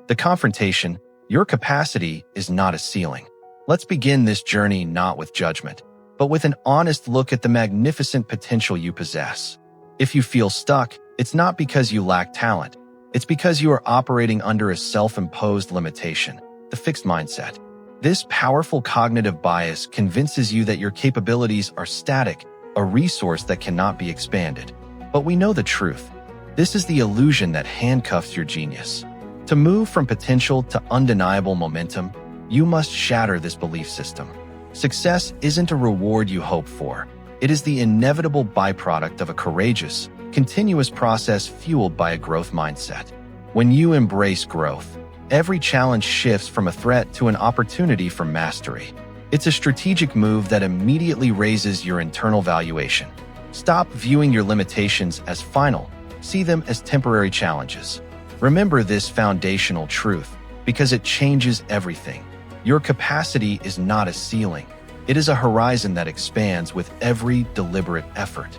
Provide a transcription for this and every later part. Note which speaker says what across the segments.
Speaker 1: The confrontation, your capacity is not a ceiling. Let's begin this journey not with judgment, but with an honest look at the magnificent potential you possess. If you feel stuck, it's not because you lack talent. It's because you are operating under a self-imposed limitation, the fixed mindset. This powerful cognitive bias convinces you that your capabilities are static, a resource that cannot be expanded. But we know the truth. This is the illusion that handcuffs your genius. To move from potential to undeniable momentum, you must shatter this belief system. Success isn't a reward you hope for. It is the inevitable byproduct of a courageous, continuous process fueled by a growth mindset. When you embrace growth, every challenge shifts from a threat to an opportunity for mastery. It's a strategic move that immediately raises your internal valuation. Stop viewing your limitations as final. See them as temporary challenges. Remember this foundational truth, because it changes everything. Your capacity is not a ceiling. It is a horizon that expands with every deliberate effort.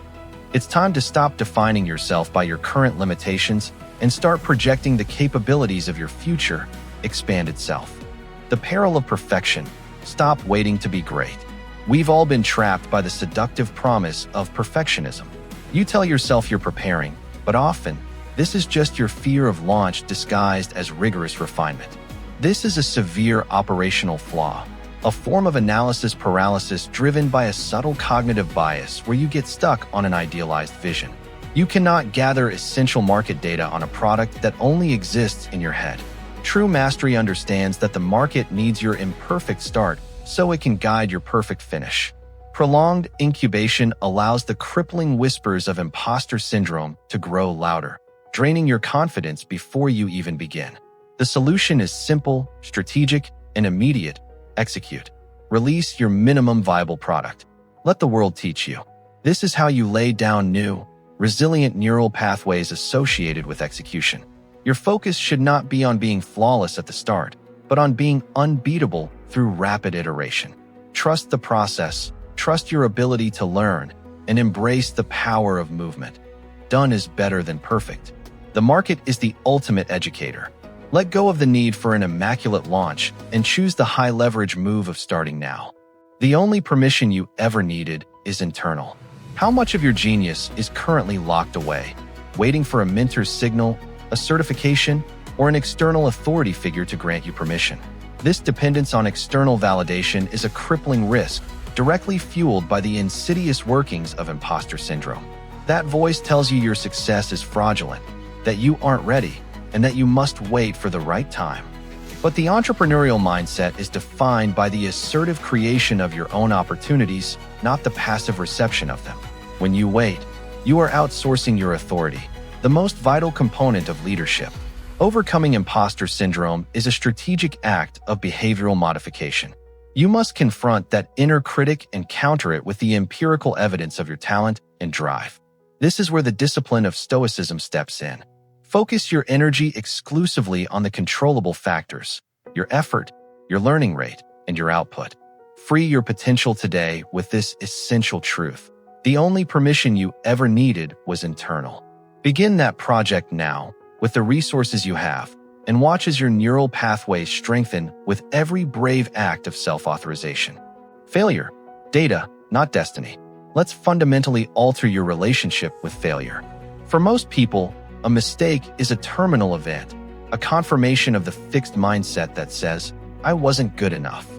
Speaker 1: It's time to stop defining yourself by your current limitations and start projecting the capabilities of your future expanded self. The peril of perfection. Stop waiting to be great. We've all been trapped by the seductive promise of perfectionism. You tell yourself you're preparing, but often, this is just your fear of launch disguised as rigorous refinement. This is a severe operational flaw, a form of analysis paralysis driven by a subtle cognitive bias where you get stuck on an idealized vision. You cannot gather essential market data on a product that only exists in your head. True mastery understands that the market needs your imperfect start so it can guide your perfect finish. Prolonged incubation allows the crippling whispers of imposter syndrome to grow louder, draining your confidence before you even begin. The solution is simple, strategic, and immediate. Execute. Release your minimum viable product. Let the world teach you. This is how you lay down new, resilient neural pathways associated with execution. Your focus should not be on being flawless at the start, but on being unbeatable through rapid iteration. Trust the process, trust your ability to learn, and embrace the power of movement. Done is better than perfect. The market is the ultimate educator. Let go of the need for an immaculate launch and choose the high-leverage move of starting now. The only permission you ever needed is internal. How much of your genius is currently locked away, waiting for a mentor's signal, a certification, or an external authority figure to grant you permission? This dependence on external validation is a crippling risk, directly fueled by the insidious workings of imposter syndrome. That voice tells you your success is fraudulent, that you aren't ready, and that you must wait for the right time. But the entrepreneurial mindset is defined by the assertive creation of your own opportunities, not the passive reception of them. When you wait, you are outsourcing your authority, the most vital component of leadership. Overcoming imposter syndrome is a strategic act of behavioral modification. You must confront that inner critic and counter it with the empirical evidence of your talent and drive. This is where the discipline of Stoicism steps in. Focus your energy exclusively on the controllable factors, your effort, your learning rate, and your output. Free your potential today with this essential truth. The only permission you ever needed was internal. Begin that project now with the resources you have, and watch as your neural pathways strengthen with every brave act of self-authorization. Failure, data, not destiny. Let's fundamentally alter your relationship with failure. For most people, a mistake is a terminal event, a confirmation of the fixed mindset that says, I wasn't good enough.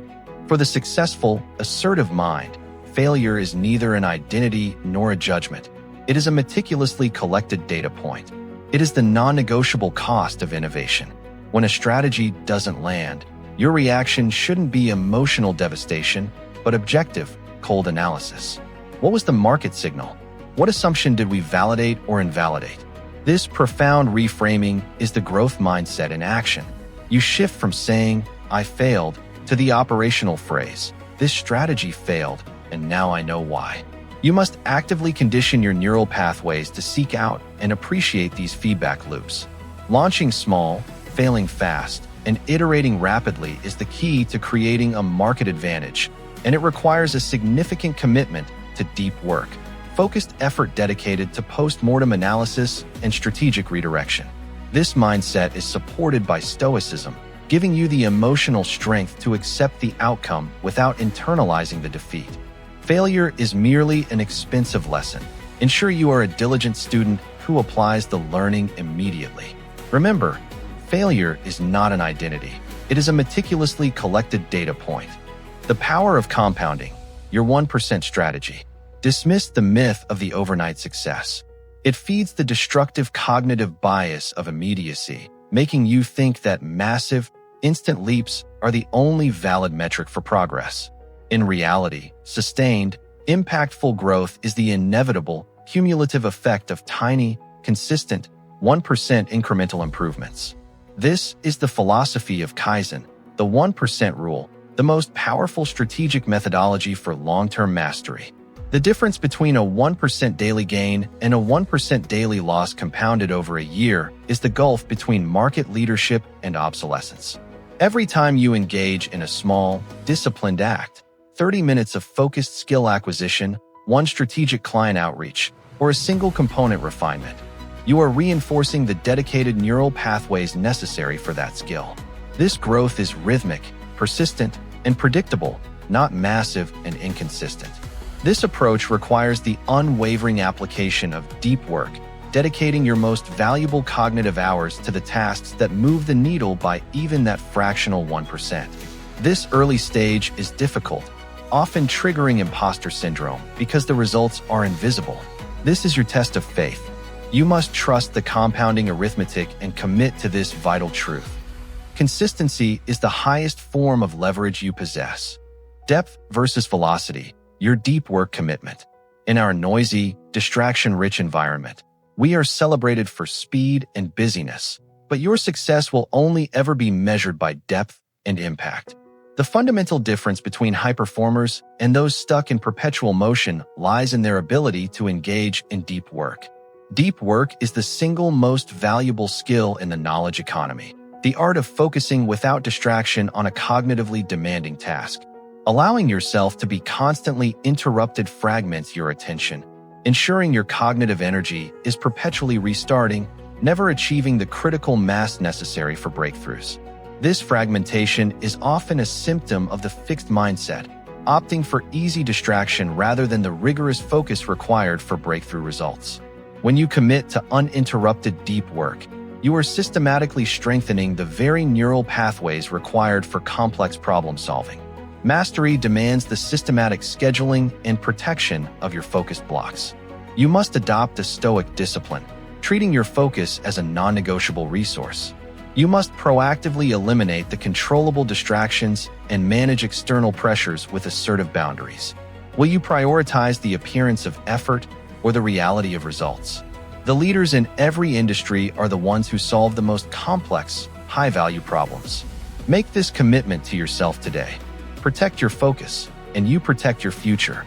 Speaker 1: For the successful, assertive mind, failure is neither an identity nor a judgment. It is a meticulously collected data point. It is the non-negotiable cost of innovation. When a strategy doesn't land, your reaction shouldn't be emotional devastation, but objective, cold analysis. What was the market signal? What assumption did we validate or invalidate? This profound reframing is the growth mindset in action. You shift from saying, I failed, to the operational phrase, this strategy failed, and now I know why. You must actively condition your neural pathways to seek out and appreciate these feedback loops. Launching small, failing fast, and iterating rapidly is the key to creating a market advantage, and it requires a significant commitment to deep work, focused effort dedicated to post-mortem analysis and strategic redirection. This mindset is supported by Stoicism, giving you the emotional strength to accept the outcome without internalizing the defeat. Failure is merely an expensive lesson. Ensure you are a diligent student who applies the learning immediately. Remember, failure is not an identity. It is a meticulously collected data point. The power of compounding, your 1% strategy. Dismiss the myth of the overnight success. It feeds the destructive cognitive bias of immediacy, making you think that massive, instant leaps are the only valid metric for progress. In reality, sustained, impactful growth is the inevitable, cumulative effect of tiny, consistent, 1% incremental improvements. This is the philosophy of Kaizen, the 1% rule, the most powerful strategic methodology for long-term mastery. The difference between a 1% daily gain and a 1% daily loss compounded over a year is the gulf between market leadership and obsolescence. Every time you engage in a small, disciplined act, 30 minutes of focused skill acquisition, one strategic client outreach, or a single component refinement, you are reinforcing the dedicated neural pathways necessary for that skill. This growth is rhythmic, persistent, and predictable, not massive and inconsistent. This approach requires the unwavering application of deep work, dedicating your most valuable cognitive hours to the tasks that move the needle by even that fractional 1%. This early stage is difficult, often triggering imposter syndrome because the results are invisible. This is your test of faith. You must trust the compounding arithmetic and commit to this vital truth. Consistency is the highest form of leverage you possess. Depth versus velocity, your deep work commitment. In our noisy, distraction-rich environment, we are celebrated for speed and busyness, but your success will only ever be measured by depth and impact. The fundamental difference between high performers and those stuck in perpetual motion lies in their ability to engage in deep work. Deep work is the single most valuable skill in the knowledge economy, the art of focusing without distraction on a cognitively demanding task. Allowing yourself to be constantly interrupted fragments your attention, ensuring your cognitive energy is perpetually restarting, never achieving the critical mass necessary for breakthroughs. This fragmentation is often a symptom of the fixed mindset, opting for easy distraction rather than the rigorous focus required for breakthrough results. When you commit to uninterrupted deep work, you are systematically strengthening the very neural pathways required for complex problem solving. Mastery demands the systematic scheduling and protection of your focused blocks. You must adopt a Stoic discipline, treating your focus as a non-negotiable resource. You must proactively eliminate the controllable distractions and manage external pressures with assertive boundaries. Will you prioritize the appearance of effort or the reality of results? The leaders in every industry are the ones who solve the most complex, high-value problems. Make this commitment to yourself today. Protect your focus, and you protect your future.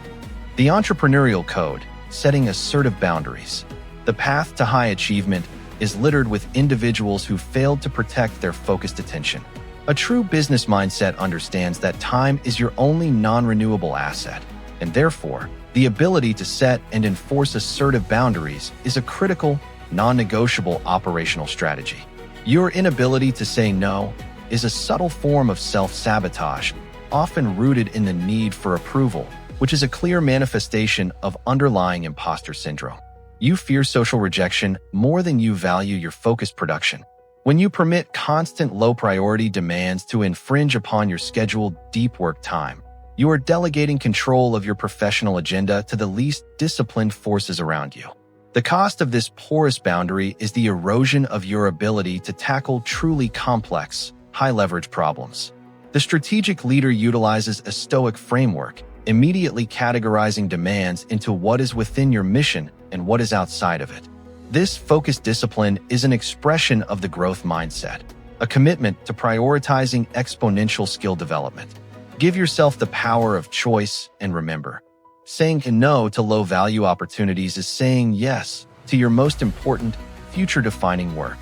Speaker 1: The entrepreneurial code, setting assertive boundaries. The path to high achievement is littered with individuals who failed to protect their focused attention. A true business mindset understands that time is your only non-renewable asset, and therefore, the ability to set and enforce assertive boundaries is a critical, non-negotiable operational strategy. Your inability to say no is a subtle form of self-sabotage, often rooted in the need for approval, which is a clear manifestation of underlying imposter syndrome. You fear social rejection more than you value your focused production. When you permit constant low-priority demands to infringe upon your scheduled deep work time, you are delegating control of your professional agenda to the least disciplined forces around you. The cost of this porous boundary is the erosion of your ability to tackle truly complex, high-leverage problems. The strategic leader utilizes a Stoic framework, immediately categorizing demands into what is within your mission and what is outside of it. This focused discipline is an expression of the growth mindset, a commitment to prioritizing exponential skill development. Give yourself the power of choice and remember, saying no to low-value opportunities is saying yes to your most important, future-defining work.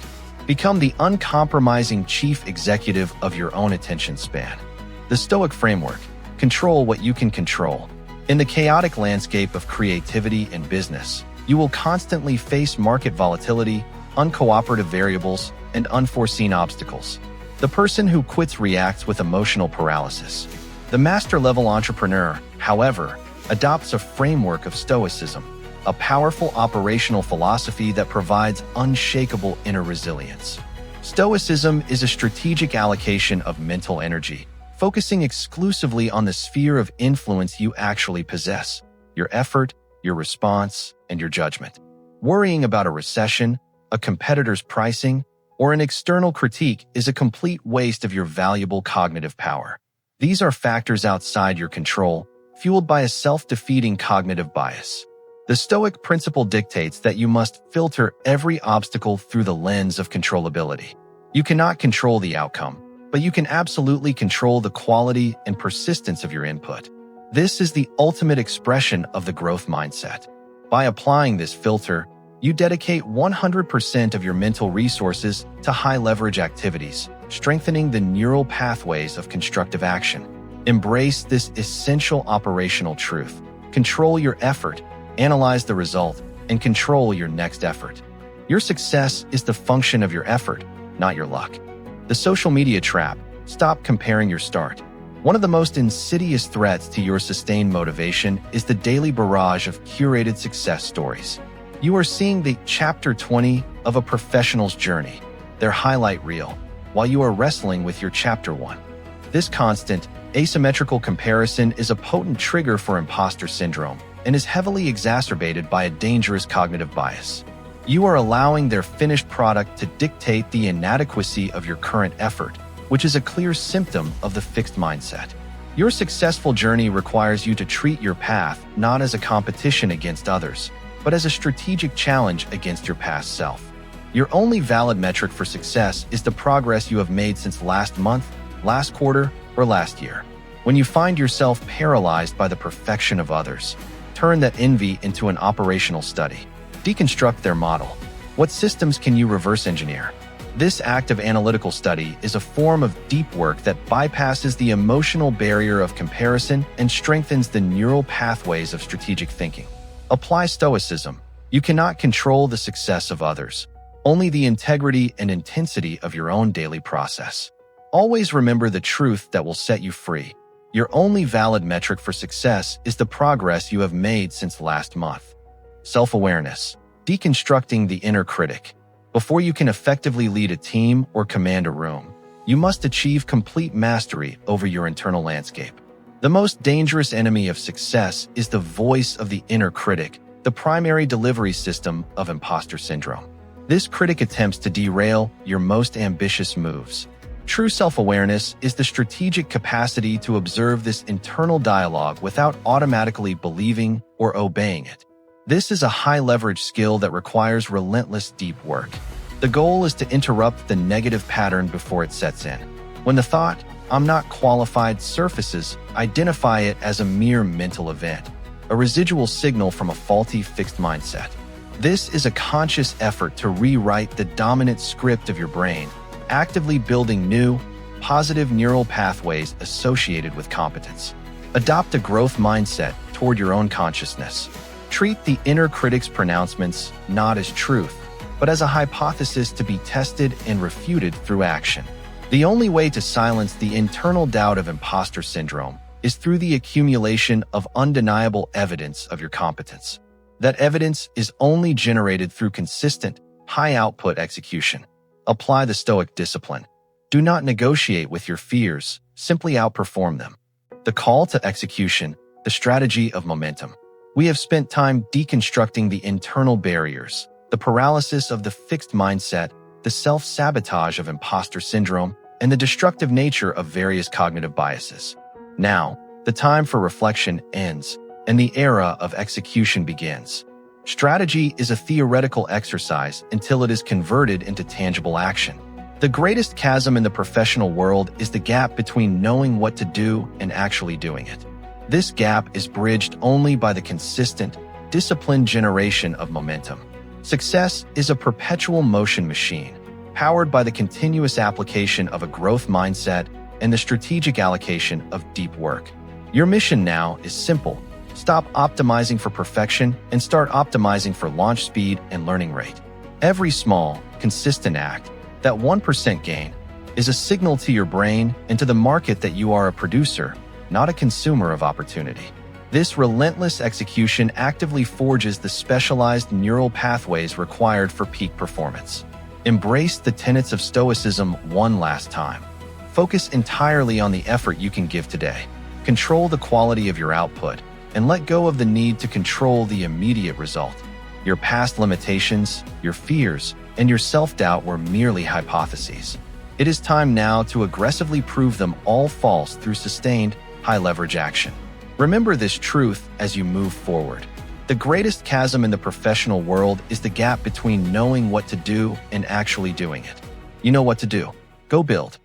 Speaker 1: Become the uncompromising chief executive of your own attention span. The Stoic framework, control what you can control. In the chaotic landscape of creativity and business, you will constantly face market volatility, uncooperative variables, and unforeseen obstacles. The person who quits reacts with emotional paralysis. The master-level entrepreneur, however, adopts a framework of stoicism, a powerful operational philosophy that provides unshakable inner resilience. Stoicism is a strategic allocation of mental energy, focusing exclusively on the sphere of influence you actually possess: your effort, your response, and your judgment. Worrying about a recession, a competitor's pricing, or an external critique is a complete waste of your valuable cognitive power. These are factors outside your control, fueled by a self-defeating cognitive bias. The Stoic principle dictates that you must filter every obstacle through the lens of controllability. You cannot control the outcome, but you can absolutely control the quality and persistence of your input. This is the ultimate expression of the growth mindset. By applying this filter, you dedicate 100% of your mental resources to high-leverage activities, strengthening the neural pathways of constructive action. Embrace this essential operational truth. Control your effort, analyze the result, and control your next effort. Your success is the function of your effort, not your luck. The social media trap. Stop comparing your start. One of the most insidious threats to your sustained motivation is the daily barrage of curated success stories. You are seeing the chapter 20 of a professional's journey, their highlight reel, while you are wrestling with your chapter 1. This constant, asymmetrical comparison is a potent trigger for imposter syndrome and is heavily exacerbated by a dangerous cognitive bias. You are allowing their finished product to dictate the inadequacy of your current effort, which is a clear symptom of the fixed mindset. Your successful journey requires you to treat your path not as a competition against others, but as a strategic challenge against your past self. Your only valid metric for success is the progress you have made since last month, last quarter, or last year. When you find yourself paralyzed by the perfection of others, turn that envy into an operational study. Deconstruct their model. What systems can you reverse engineer? This act of analytical study is a form of deep work that bypasses the emotional barrier of comparison and strengthens the neural pathways of strategic thinking. Apply stoicism. You cannot control the success of others, only the integrity and intensity of your own daily process. Always remember the truth that will set you free. Your only valid metric for success is the progress you have made since last month. Self-awareness. Deconstructing the inner critic. Before you can effectively lead a team or command a room, you must achieve complete mastery over your internal landscape. The most dangerous enemy of success is the voice of the inner critic, the primary delivery system of imposter syndrome. This critic attempts to derail your most ambitious moves. True self-awareness is the strategic capacity to observe this internal dialogue without automatically believing or obeying it. This is a high-leverage skill that requires relentless deep work. The goal is to interrupt the negative pattern before it sets in. When the thought, "I'm not qualified," surfaces, identify it as a mere mental event, a residual signal from a faulty fixed mindset. This is a conscious effort to rewrite the dominant script of your brain, actively building new, positive neural pathways associated with competence. Adopt a growth mindset toward your own consciousness. Treat the inner critic's pronouncements not as truth, but as a hypothesis to be tested and refuted through action. The only way to silence the internal doubt of imposter syndrome is through the accumulation of undeniable evidence of your competence. That evidence is only generated through consistent, high-output execution. Apply the Stoic discipline. Do not negotiate with your fears, simply outperform them. The call to execution, the strategy of momentum. We have spent time deconstructing the internal barriers, the paralysis of the fixed mindset, the self-sabotage of imposter syndrome, and the destructive nature of various cognitive biases. Now, the time for reflection ends, and the era of execution begins. Strategy is a theoretical exercise until it is converted into tangible action. The greatest chasm in the professional world is the gap between knowing what to do and actually doing it. This gap is bridged only by the consistent, disciplined generation of momentum. Success is a perpetual motion machine, powered by the continuous application of a growth mindset and the strategic allocation of deep work. Your mission now is simple. Stop optimizing for perfection and start optimizing for launch speed and learning rate. Every small, consistent act, That 1% gain is a signal to your brain and to the market that you are a producer, not a consumer of opportunity. This relentless execution actively forges the specialized neural pathways required for peak performance. Embrace the tenets of Stoicism one last time. Focus entirely on the effort you can give today. Control the quality of your output, and let go of the need to control the immediate result. Your past limitations, your fears, and your self-doubt were merely hypotheses. It is time now to aggressively prove them all false through sustained, high-leverage action. Remember this truth as you move forward. The greatest chasm in the professional world is the gap between knowing what to do and actually doing it. You know what to do. Go build.